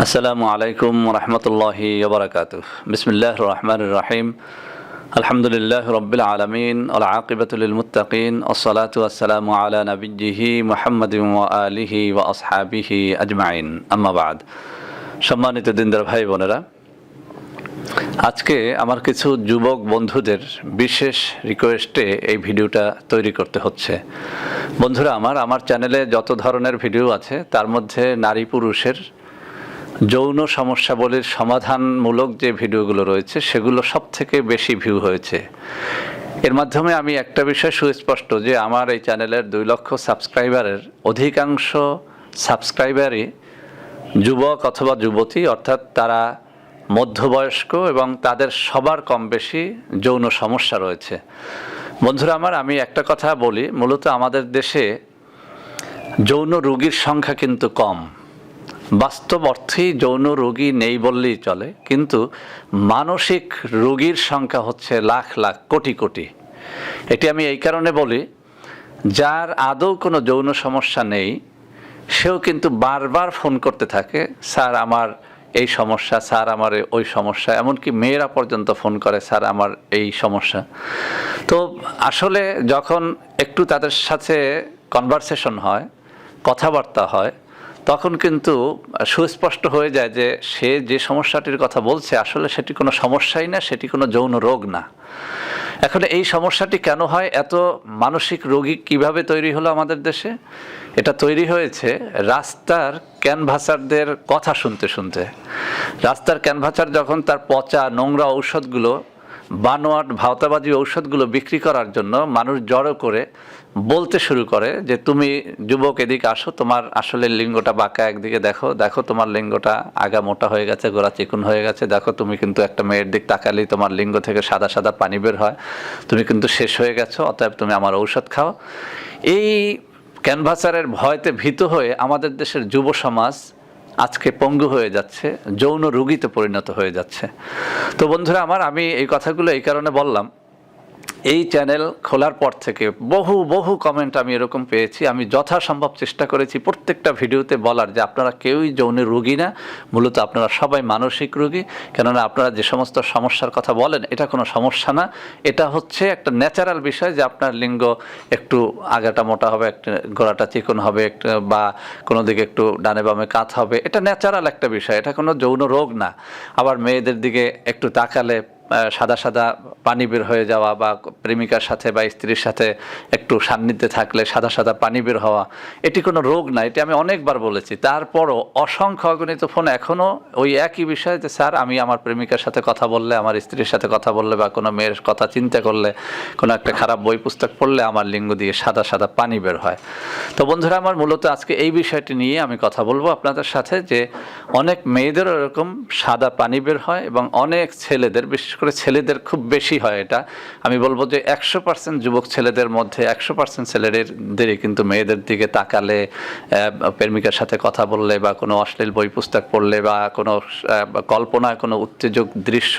আসসালামু আলাইকুম রহমতুল্লাহি ওবরাকাতুহ। বিসমিল্লাহির রহমানির রহিম। আলহামদুলিল্লাহি রাব্বিল আলামিন ওয়াল আকিবাতু লিল মুত্তাকিন ওয়াসসালাতু ওয়াসসালামু আলা নাবিয়্যিহি মুহাম্মাদিন ওয়া আলিহি ওয়া আসহাবিহি আজমাইন। আম্মা বাদ। সম্মানিত দিনদার ভাই বোনেরা, আজকে আমার কিছু যুবক বন্ধুদের বিশেষ রিকোয়েস্টে এই ভিডিওটা তৈরি করতে হচ্ছে। বন্ধুরা, আমার চ্যানেলে যত ধরনের ভিডিও আছে তার মধ্যে নারী পুরুষের যৌন সমস্যাবলীর সমাধানমূলক যে ভিডিওগুলো রয়েছে সেগুলো সব থেকে বেশি ভিউ হয়েছে। এর মাধ্যমে আমি একটা বিষয় সুস্পষ্ট যে আমার এই চ্যানেলের 2 লক্ষ সাবস্ক্রাইবারের অধিকাংশ সাবস্ক্রাইবারই যুবক অথবা যুবতী, অর্থাৎ তারা মধ্যবয়স্ক এবং তাদের সবার কম বেশি যৌন সমস্যা রয়েছে। বন্ধুরা আমি একটা কথা বলি, মূলত আমাদের দেশে যৌন রোগীর সংখ্যা কিন্তু কম। বাস্তব অর্থেই যৌন রোগী নেই বললেই চলে, কিন্তু মানসিক রোগীর সংখ্যা হচ্ছে লাখ লাখ কোটি কোটি। এটি আমি এই কারণে বলি, যার আদৌ কোনো যৌন সমস্যা নেই সেও কিন্তু বারবার ফোন করতে থাকে, স্যার আমার এই সমস্যা, স্যার আমার ওই সমস্যা। এমনকি মেয়েরা পর্যন্ত ফোন করে, স্যার আমার এই সমস্যা। তো আসলে যখন একটু তাদের সাথে কনভারসেশন হয়, কথাবার্তা হয়, তখন কিন্তু সুস্পষ্ট হয়ে যায় যে সে যে সমস্যাটির কথা বলছে আসলে সেটি কোনো সমস্যাই না, সেটি কোনো যৌন রোগ না। এখন এই সমস্যাটি কেন হয়, এত মানসিক রোগী কিভাবে তৈরি হলো আমাদের দেশে? এটা তৈরি হয়েছে রাস্তার ক্যানভাসারদের কথা শুনতে শুনতে। রাস্তার ক্যানভাসার যখন তার পচা নোংরা ঔষধগুলো, বানোয়াট ভাওতাবাজি ঔষধগুলো বিক্রি করার জন্য মানুষ জড়ো করে বলতে শুরু করে যে তুমি যুবক এদিকে আসো, তোমার আসলে লিঙ্গটা বাঁকা, একদিকে দেখো, দেখো তোমার লিঙ্গটা আগা মোটা হয়ে গেছে, গোড়া চিকুন হয়ে গেছে, দেখো তুমি কিন্তু একটা মেয়ের দিক তাকালেই তোমার লিঙ্গ থেকে সাদা সাদা পানি বের হয়, তুমি কিন্তু শেষ হয়ে গেছো, অতএব তুমি আমার ঔষধ খাও। এই ক্যানভাসারের ভয়তে ভীত হয়ে আমাদের দেশের যুব সমাজ আজকে পঙ্গু হয়ে যাচ্ছে, যৌন রোগীতে পরিণত হয়ে যাচ্ছে। তো বন্ধুরা আমি এই কথাগুলো এই কারণে বললাম, এই চ্যানেল খোলার পর থেকে বহু কমেন্ট আমি এরকম পেয়েছি। আমি যথাসম্ভব চেষ্টা করেছি প্রত্যেকটা ভিডিওতে বলার যে আপনারা কেউই যৌন রোগী না, মূলত আপনারা সবাই মানসিক রোগী। কেননা আপনারা যে সমস্ত সমস্যার কথা বলেন এটা কোনো সমস্যা না, এটা হচ্ছে একটা ন্যাচারাল বিষয় যে আপনার লিঙ্গ একটু আগাটা মোটা হবে, একটা গোড়াটা চিকন হবে, বা কোনো দিকে একটু ডানে বামে কাত হবে, এটা ন্যাচারাল একটা বিষয়, এটা কোনো যৌন রোগ না। আবার মেয়েদের দিকে একটু তাকালে সাদা সাদা পানি বের হয়ে যাওয়া, বা প্রেমিকার সাথে বা স্ত্রীর সাথে একটু সান্নিধ্যে থাকলে সাদা সাদা পানি বের হওয়া, এটি কোনো রোগ না। এটি আমি অনেকবার বলেছি। তারপরও অসংখ্য অগণিত ফোন এখনও ওই একই বিষয় যে স্যার আমি আমার প্রেমিকার সাথে কথা বললে, আমার স্ত্রীর সাথে কথা বললে, বা কোনো মেয়ের কথা চিন্তা করলে, কোনো একটা খারাপ বই পুস্তক পড়লে আমার লিঙ্গ দিয়ে সাদা সাদা পানি বের হয়। তো বন্ধুরা, মূলত আজকে এই বিষয়টি নিয়ে আমি কথা বলবো আপনাদের সাথে, যে অনেক মেয়েদেরও এরকম সাদা পানি বের হয় এবং অনেক ছেলেদের, বিশেষ করে ছেলেদের খুব বেশি হয়। এটা আমি বলবো যে 100% যুবক ছেলেদের মধ্যে 100% ছেলেদেরই কিন্তু মেয়েদের দিকে তাকালে, প্রেমিকার সাথে কথা বললে, বা কোনো অশ্লীল বই পুস্তক পড়লে, বা কোনো কল্পনায় কোনো উত্তেজক দৃশ্য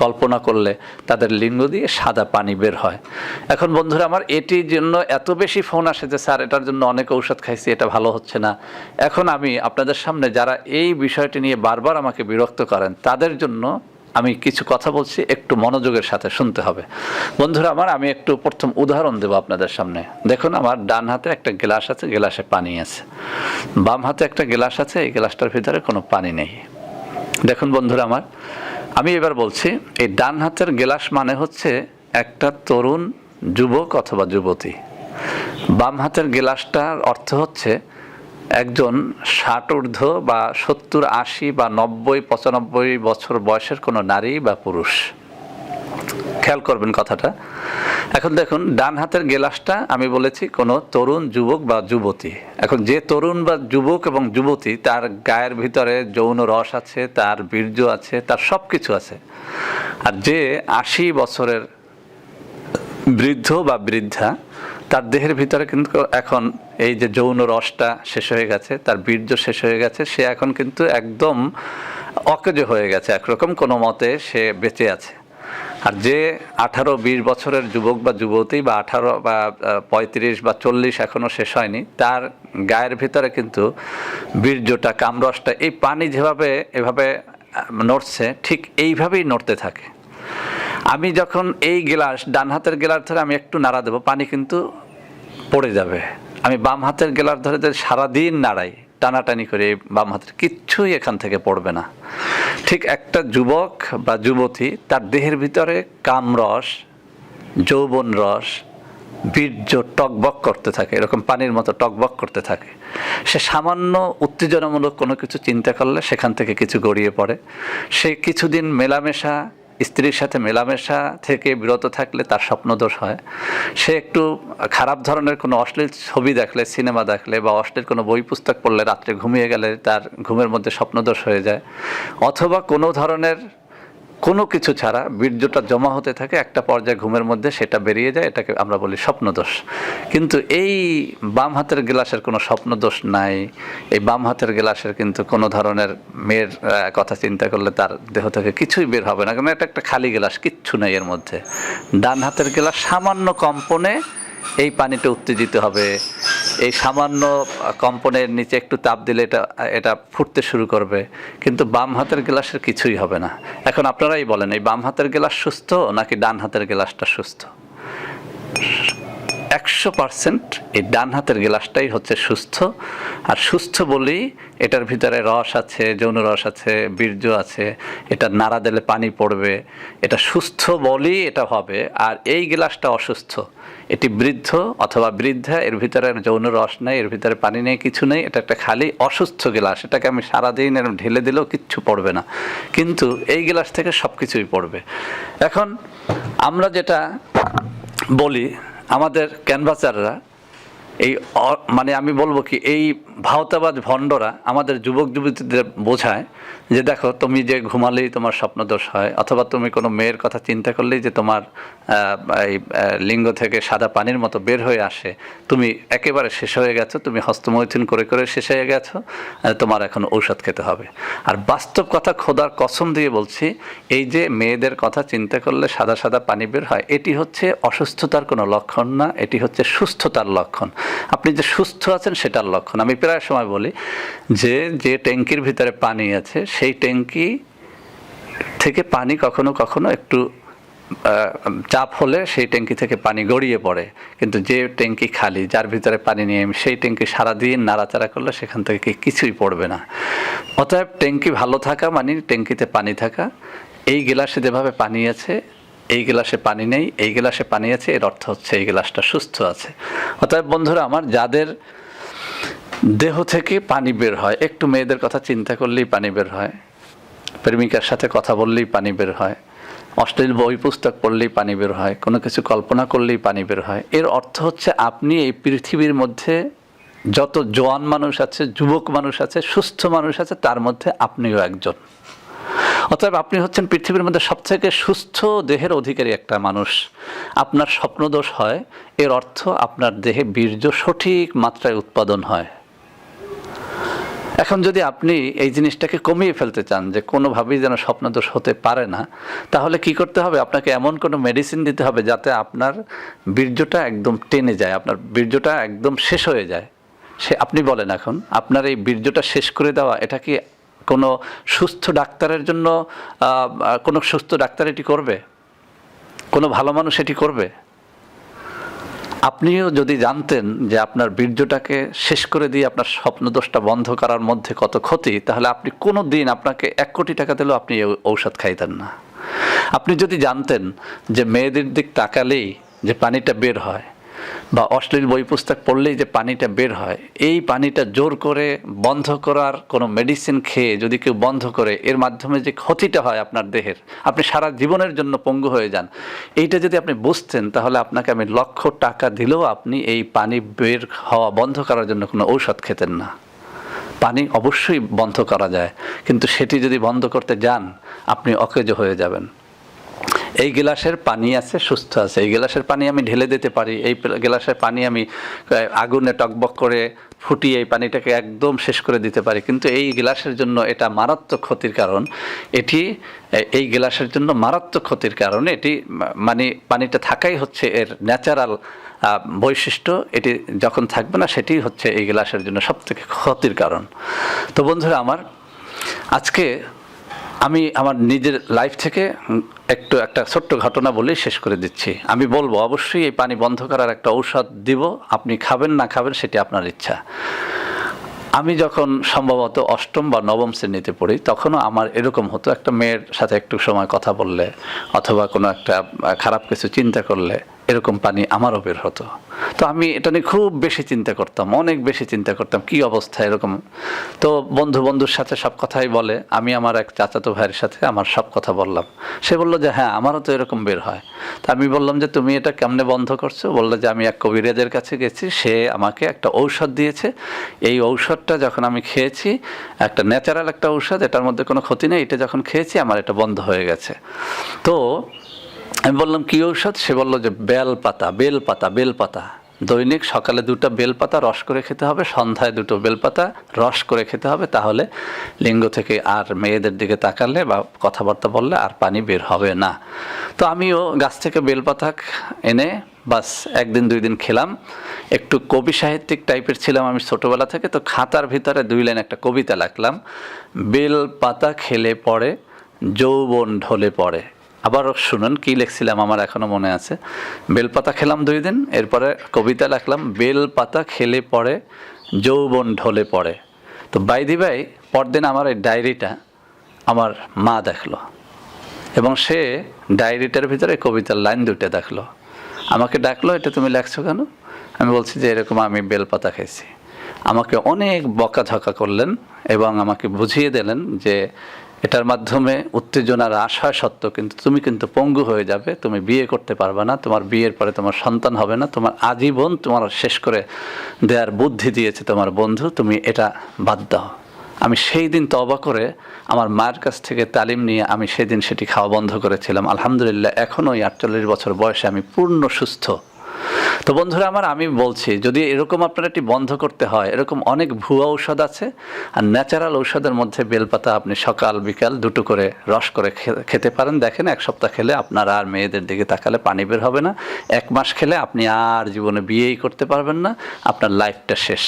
কল্পনা করলে তাদের লিঙ্গ দিয়ে সাদা পানি বের হয়। এখন বন্ধুরা, এটির জন্য এত বেশি ফোন আসে যে স্যার এটার জন্য অনেক ঔষধ খাইছি, এটা ভালো হচ্ছে না। এখন আমি আপনাদের সামনে যারা এই বিষয়টি নিয়ে বারবার আমাকে বিরক্ত করেন তাদের জন্য আমি কিছু কথা বলছি, একটু মনোযোগের সাথে শুনতে হবে। বন্ধুরা আমি একটু প্রথম উদাহরণ দেব আপনাদের সামনে। দেখুন, আমার ডান হাতে একটা গ্লাস আছে, গ্লাসে পানি আছে। বাম হাতে একটা গ্লাস আছে, এই গ্লাসটার ভিতরে কোনো পানি নেই। দেখুন বন্ধুরা, আমি এবার বলছি, এই ডান হাতের গ্লাস মানে হচ্ছে একটা তরুণ যুবক অথবা যুবতী। বাম হাতের গ্লাসটার অর্থ হচ্ছে একজন 60 ঊর্ধ্ব বা 70, 80 বা 90, 95 বছর বয়সের কোনো নারী বা পুরুষ। খেয়াল করবেন কথাটা। এখন দেখুন, ডান হাতের গ্লাসটা আমি বলেছি কোনো তরুণ যুবক বা যুবতী। এখন যে তরুণ বা যুবক এবং যুবতী, তার গায়ের ভিতরে যৌন রস আছে, তার বীর্য আছে, তার সব কিছু আছে। আর যে 80 বছরের বৃদ্ধ বা বৃদ্ধা, তার দেহের ভিতরে কিন্তু এখন এই যে যৌন রসটা শেষ হয়ে গেছে, তার বীর্য শেষ হয়ে গেছে, সে এখন কিন্তু একদম অকেজো হয়ে গেছে, একরকম কোনো মতে সে বেঁচে আছে। আর যে 18-20 বছরের যুবক বা যুবতী বা 18 বা 35 বা 40 এখনও শেষ হয়নি, তার গায়ের ভিতরে কিন্তু বীর্যটা, কামরসটা, এই পানি যেভাবে এভাবে নড়ছে ঠিক এইভাবেই নড়তে থাকে। আমি যখন এই গ্লাস, ডান হাতের গ্লাস ধরে আমি একটু নাড়া দেবো, পানি কিন্তু পড়ে যাবে। আমি বাম হাতের গ্লাস ধরে যদি সারাদিন নাড়াই, টানাটানি করে, বাম হাতের কিচ্ছুই এখান থেকে পড়বে না। ঠিক একটা যুবক বা যুবতী, তার দেহের ভিতরে কামরস, যৌবন রস, বীর্য টকবক করতে থাকে, এরকম পানির মতো টকবক করতে থাকে। সে সামান্য উত্তেজনামূলক কোনো কিছু চিন্তা করলে সেখান থেকে কিছু গড়িয়ে পড়ে। সে কিছুদিন মেলামেশা, স্ত্রীর সাথে মেলামেশা থেকে বিরত থাকলে তার স্বপ্নদোষ হয়। সে একটু খারাপ ধরনের কোনো অশ্লীল ছবি দেখলে, সিনেমা দেখলে বা অশ্লীল কোনো বই পুস্তক পড়লে, রাত্রে ঘুমিয়ে গেলে তার ঘুমের মধ্যে স্বপ্নদোষ হয়ে যায়। অথবা কোনো ধরনের কোনো কিছু ছাড়া বীর্যটা জমা হতে থাকে, একটা পর্যায়ে ঘুমের মধ্যে সেটা বেরিয়ে যায়, এটাকে আমরা বলি স্বপ্নদোষ। কিন্তু এই বাম হাতের গ্লাসের কোনো স্বপ্নদোষ নাই। এই বাম হাতের গ্লাসের কিন্তু কোনো ধরনের মেয়ের কথা চিন্তা করলে তার দেহ থেকে কিছুই বের হবে না, কারণ এটা একটা খালি গ্লাস, কিচ্ছু নেই এর মধ্যে। ডান হাতের গ্লাস সামান্য কম্পনে এই পানিটা উত্তেজিত হবে, এই সামান্য কম্পনের নিচে একটু তাপ দিলে এটা ফুটতে শুরু করবে, কিন্তু বাম হাতের গ্লাসের কিছুই হবে না। এখন আপনারাই বলেন, এই বাম হাতের গ্লাস সুস্থ নাকি ডান হাতের গ্লাসটা সুস্থ? 100% এই ডান হাতের গ্লাসটাই হচ্ছে সুস্থ। আর সুস্থ বলেই এটার ভিতরে রস আছে, যৌন রস আছে, বীর্য আছে, এটা নাড়া দিলে পানি পড়বে, এটা সুস্থ বলেই এটা হবে। আর এই গ্লাসটা অসুস্থ, এটি বৃদ্ধ অথবা বৃদ্ধা, এর ভিতরে যৌন রস নেই, এর ভিতরে পানি নেই, কিছু নেই, এটা একটা খালি অসুস্থ গ্লাস। এটাকে আমি সারাদিন এরকম ঢেলে দিলেও কিচ্ছু পড়বে না, কিন্তু এই গ্লাস থেকে সব কিছুই পড়বে। এখন আমরা যেটা বলি, আমাদের ক্যানভাসাররা, এই মানে আমি বলবো কি, এই ভাওতাবাজ ভণ্ডরা আমাদের যুবক যুবতীদের বোঝায় যে দেখো, তুমি যে ঘুমালেই তোমার স্বপ্নদোষ হয়, অথবা তুমি কোনো মেয়ের কথা চিন্তা করলেই যে তোমার এই লিঙ্গ থেকে সাদা পানির মতো বের হয়ে আসে, তুমি একেবারে শেষ হয়ে গেছো, তুমি হস্তমৈথুন করে করে শেষ হয়ে গেছো, তোমার এখন ঔষধ খেতে হবে। আর বাস্তব কথা, খোদার কসম দিয়ে বলছি, এই যে মেয়েদের কথা চিন্তা করলে সাদা সাদা পানি বের হয়, এটি হচ্ছে অসুস্থতার কোনো লক্ষণ না, এটি হচ্ছে সুস্থতার লক্ষণ। আপনি যে সুস্থ আছেন সেটার লক্ষণ। আমি প্রায় সময় বলি যে ট্যাঙ্কির ভিতরে পানি আছে, সেই ট্যাঙ্কি থেকে পানি কখনো কখনো একটু চাপ হলে সেই ট্যাঙ্কি থেকে পানি গড়িয়ে পড়ে, কিন্তু যে ট্যাঙ্কি খালি, যার ভিতরে পানি নিয়ে সেই ট্যাঙ্কি সারাদিন নাড়াচাড়া করলে সেখান থেকে কিছুই পড়বে না। অতএব ট্যাঙ্কি ভালো থাকা মানে ট্যাঙ্কিতে পানি থাকা। এই গ্লাসে যেভাবে পানি আছে, এই গ্লাসে পানি নেই, এই গ্লাসে পানি আছে, এর অর্থ হচ্ছে এই গ্লাসটা সুস্থ আছে। অতএব বন্ধুরা আমার, যাদের দেহ থেকে পানি বের হয়, একটু মেয়েদের কথা চিন্তা করলেই পানি বের হয়, প্রেমিকার সাথে কথা বললেই পানি বের হয়, অশ্লীল বই পুস্তক পড়লেই পানি বের হয়, কোনো কিছু কল্পনা করলেই পানি বের হয়, এর অর্থ হচ্ছে আপনি এই পৃথিবীর মধ্যে যত জোয়ান মানুষ আছে, যুবক মানুষ আছে, সুস্থ মানুষ আছে, তার মধ্যে আপনিও একজন। অতএব আপনি হচ্ছেন পৃথিবীর মধ্যে সবথেকে সুস্থ দেহের অধিকারী একটা মানুষ। আপনার স্বপ্নদোষ হয়, এর অর্থ আপনার দেহে বীর্য সঠিক মাত্রায় উৎপাদন হয়। এখন যদি আপনি এই জিনিসটাকে কমিয়ে ফেলতে চান যে কোনোভাবেই যেন স্বপ্নদোষ হতে পারে না, তাহলে কি করতে হবে? আপনাকে এমন কোনো মেডিসিন দিতে হবে যাতে আপনার বীর্যটা একদম টেনে যায়, আপনার বীর্যটা একদম শেষ হয়ে যায়। আপনি বলেন, এখন আপনার এই বীর্যটা শেষ করে দেওয়া, এটা কি কোনো সুস্থ ডাক্তারের জন্য, কোনো সুস্থ ডাক্তার এটি করবে? কোনো ভালো মানুষ এটি করবে? আপনিও যদি জানতেন যে আপনার বীর্যটাকে শেষ করে দিয়ে আপনার স্বপ্নদোষটা বন্ধ করার মধ্যে কত ক্ষতি, তাহলে আপনি কোনো দিন, আপনাকে 1 কোটি টাকা দিলেও আপনি ঔষধ খাইতেন না। আপনি যদি জানতেন যে মেয়েদের দিক তাকালেই যে পানিটা বের হয়, বা অশ্লীল বই পুস্তক পড়লেই যে পানিটা বের হয়, এই পানিটা জোর করে বন্ধ করার কোনো মেডিসিন খেয়ে যদি কেউ বন্ধ করে, এর মাধ্যমে যে ক্ষতিটা হয় আপনার দেহের, আপনি সারা জীবনের জন্য পঙ্গু হয়ে যান, এইটা যদি আপনি বুঝতেন, তাহলে আপনাকে আমি লক্ষ টাকা দিলেও আপনি এই পানি বের হওয়া বন্ধ করার জন্য কোনো ঔষধ খেতেন না। পানি অবশ্যই বন্ধ করা যায়, কিন্তু সেটি যদি বন্ধ করতে যান, আপনি অকেজো হয়ে যাবেন। এই গ্লাসের পানি আছে, সুস্থ আছে, এই গ্লাসের পানি আমি ঢেলে দিতে পারি, এই গ্লাসের পানি আমি আগুনে টকবক করে ফুটিয়ে এই পানিটাকে একদম শেষ করে দিতে পারি, কিন্তু এই গ্লাসের জন্য এটা মারাত্মক ক্ষতির কারণ। এটি এই গ্লাসের জন্য মারাত্মক ক্ষতির কারণ। এটি মানে পানিটা থাকাই হচ্ছে এর ন্যাচারাল বৈশিষ্ট্য। এটি যখন থাকবে না সেটি হচ্ছে এই গ্লাসের জন্য সবথেকে ক্ষতির কারণ। তো বন্ধুরা আমার, আজকে আমি আমার নিজের লাইফ থেকে একটা ছোট্ট ঘটনা বলেই শেষ করে দিচ্ছি। আমি বলবো অবশ্যই এই পানি বন্ধ করার একটা ঔষধ দিব, আপনি খাবেন না খাবেন সেটি আপনার ইচ্ছা। আমি যখন সম্ভবত অষ্টম বা নবম শ্রেণীতে পড়ি, তখনও আমার এরকম হতো, একটা মেয়ের সাথে একটু সময় কথা বললে অথবা কোনো একটা খারাপ কিছু চিন্তা করলে এরকম পানি আমারও বের হতো। তো আমি এটা নিয়ে খুব বেশি চিন্তা করতাম, অনেক বেশি চিন্তা করতাম, কি অবস্থা এরকম। তো বন্ধুর সাথে সব কথাই বলে, আমি আমার এক চাচাতো ভাইয়ের সাথে আমার সব কথা বললাম। সে বললো যে হ্যাঁ আমারও তো এরকম বের হয়। তা আমি বললাম যে তুমি এটা কেমনে বন্ধ করছো? বললো যে আমি এক কবিরাজের কাছে গেছি, সে আমাকে একটা ঔষধ দিয়েছে, এই ঔষধটা যখন আমি খেয়েছি, একটা ন্যাচারাল একটা ঔষধ, এটার মধ্যে কোনো ক্ষতি নেই, এটা যখন খেয়েছি আমার এটা বন্ধ হয়ে গেছে। তো আমি বললাম কি ঔষধ? সে বললো যে বেলপাতা, দৈনিক সকালে 2টা বেলপাতা রস করে খেতে হবে, সন্ধ্যায় 2টো বেলপাতা রস করে খেতে হবে, তাহলে লিঙ্গ থেকে আর মেয়েদের দিকে তাকালে বা কথাবার্তা বললে আর পানি বের হবে না। তো আমিও গাছ থেকে বেলপাতা এনে বাস 1 দিন 2 দিন খেলাম। একটু কবি সাহিত্যিক টাইপের ছিলাম আমি ছোটোবেলা থেকে, তো খাতার ভিতরে 2 লাইন একটা কবিতা লিখলাম, বেলপাতা খেলে পড়ে যৌবন ঢলে পড়ে। আবার শুনুন কি লিখছিলাম, আমার এখনও মনে আছে। বেলপাতা খেলাম 2 দিন, এরপরে কবিতা লিখলাম, বেলপাতা খেলে পড়ে যৌবন ঢলে পড়ে। তো বাই পরদিন আমার এই ডায়েরিটা আমার মা দেখলো, এবং সে ডায়েরিটার ভিতরে কবিতার লাইন 2টা দেখলো। আমাকে ডাকলো, এটা তুমি লেখছো কেন? আমি বলছি যে এরকম আমি বেলপাতা খেয়েছি। আমাকে অনেক বকাঝকা করলেন এবং আমাকে বুঝিয়ে দিলেন যে এটার মাধ্যমে উত্তেজনার আশা সত্য, কিন্তু তুমি কিন্তু পঙ্গু হয়ে যাবে, তুমি বিয়ে করতে পারবে না, তোমার বিয়ের পরে তোমার সন্তান হবে না, তোমার আজীবন তোমার শেষ করে দেওয়ার বুদ্ধি দিয়েছে তোমার বন্ধু, তুমি এটা বাদ দাও। আমি সেই দিন তওবা করে আমার মায়ের কাছ থেকে তালিম নিয়ে আমি সেদিন সেটি খাওয়া বন্ধ করেছিলাম। আলহামদুলিল্লাহ এখনও 48 বছর বয়সে আমি পূর্ণ সুস্থ। তো বন্ধুরা আমার, আমি বলছি যদি এরকম আপনার এটি বন্ধ করতে হয়, এরকম অনেক ভুয়া ঔষধ আছে, আর ন্যাচারাল ঔষধের মধ্যে বেলপাতা আপনি সকাল বিকাল 2টো করে রস করে খেতে পারেন। দেখেন 1 সপ্তাহ খেলে আপনার আর মেয়েদের দিকে তাকালে পানি বের হবে না, 1 মাস খেলে আপনি আর জীবনে বিয়েই করতে পারবেন না, আপনার লাইফটা শেষ।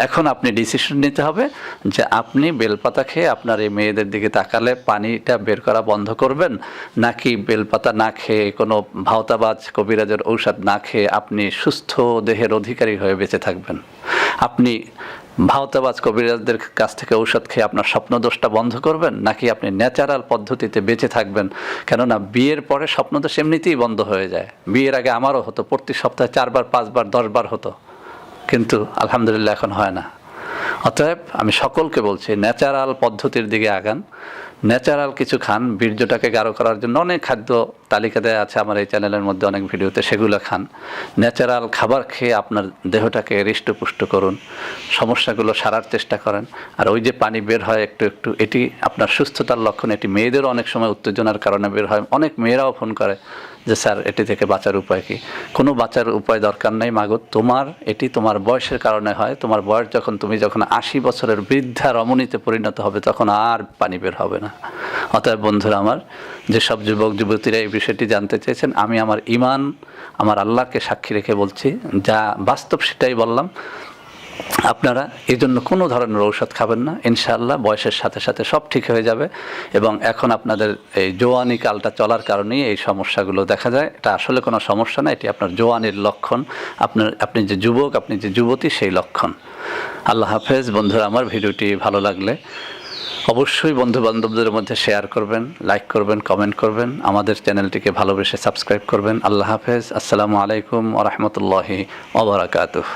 এখন আপনি ডিসিশন নিতে হবে যে আপনি বেলপাতা খেয়ে আপনার এই মেয়েদের দিকে তাকালে পানিটা বের করা বন্ধ করবেন, নাকি বেলপাতা না খেয়ে কোনো ভাওতাবাজ কবিরাজের ঔষধ না খেয়ে আপনি সুস্থ দেহের অধিকারী হয়ে বেঁচে থাকবেন। আপনি ভাওতাবাজ কবিরাজদের কাছ থেকে ঔষধ খেয়ে আপনার স্বপ্নদোষটা বন্ধ করবেন, নাকি আপনি ন্যাচারাল পদ্ধতিতে বেঁচে থাকবেন? কেননা বিয়ের পরে স্বপ্নদোষ এমনিতেই বন্ধ হয়ে যায়। বিয়ের আগে আমারও হতো, প্রতি সপ্তাহে 4 বার 5 বার 10 বার হতো, কিন্তু আলহামদুলিল্লাহ এখন হয় না। অতএব আমি সকলকে বলছি ন্যাচারাল পদ্ধতির দিকে আগান, ন্যাচারাল কিছু খান, বীর্যটাকে গাঢ় করার জন্য অনেক খাদ্য তালিকা দেওয়া আছে আমার এই চ্যানেলের মধ্যে, অনেক ভিডিওতে, সেগুলো খান। ন্যাচারাল খাবার খেয়ে আপনার দেহটাকে হৃষ্টপুষ্ট করুন, সমস্যাগুলো সারার চেষ্টা করেন। আর ওই যে পানি বের হয় একটু একটু, এটি আপনার সুস্থতার লক্ষণ। এটি মেয়েদেরও অনেক সময় উত্তেজনার কারণে বের হয়, অনেক মেয়েরাও ফোন করে যে স্যার এটি থেকে বাঁচার উপায় কি? কোনো বাঁচার উপায় দরকার নেই মাগো, এটি তোমার বয়সের কারণে হয়। তোমার বয়স যখন, তুমি যখন 80 বছরের বৃদ্ধা রমণীতে পরিণত হবে, তখন আর পানি বের হবে না। অতএব বন্ধুরা আমার, যেসব যুবক যুবতীরা এই বিষয়টি জানতে চেয়েছেন, আমি আমার ঈমান, আমার আল্লাহকে সাক্ষী রেখে বলছি, যা বাস্তব সেটাই বললাম। আপনারা এই জন্য কোনো ধরনের ঔষধ খাবেন না, ইনশাআল্লাহ বয়সের সাথে সাথে সব ঠিক হয়ে যাবে। এবং এখন আপনাদের এই জোয়ানি কালটা চলার কারণেই এই সমস্যাগুলো দেখা যায়। এটা আসলে কোনো সমস্যা না, এটি আপনার জোয়ানির লক্ষণ। আপনি যে যুবক, আপনি যে যুবতী, সেই লক্ষণ। আল্লাহ হাফেজ বন্ধুরা আমার। ভিডিওটি ভালো লাগলে অবশ্যই বন্ধু বান্ধবদের মধ্যে শেয়ার করবেন, লাইক করবেন, কমেন্ট করবেন, আমাদের চ্যানেলটিকে ভালোবেসে সাবস্ক্রাইব করবেন। আল্লাহ হাফেজ। আসসালামু আলাইকুম ওয়া রাহমাতুল্লাহি ওয়া বারাকাতুহু।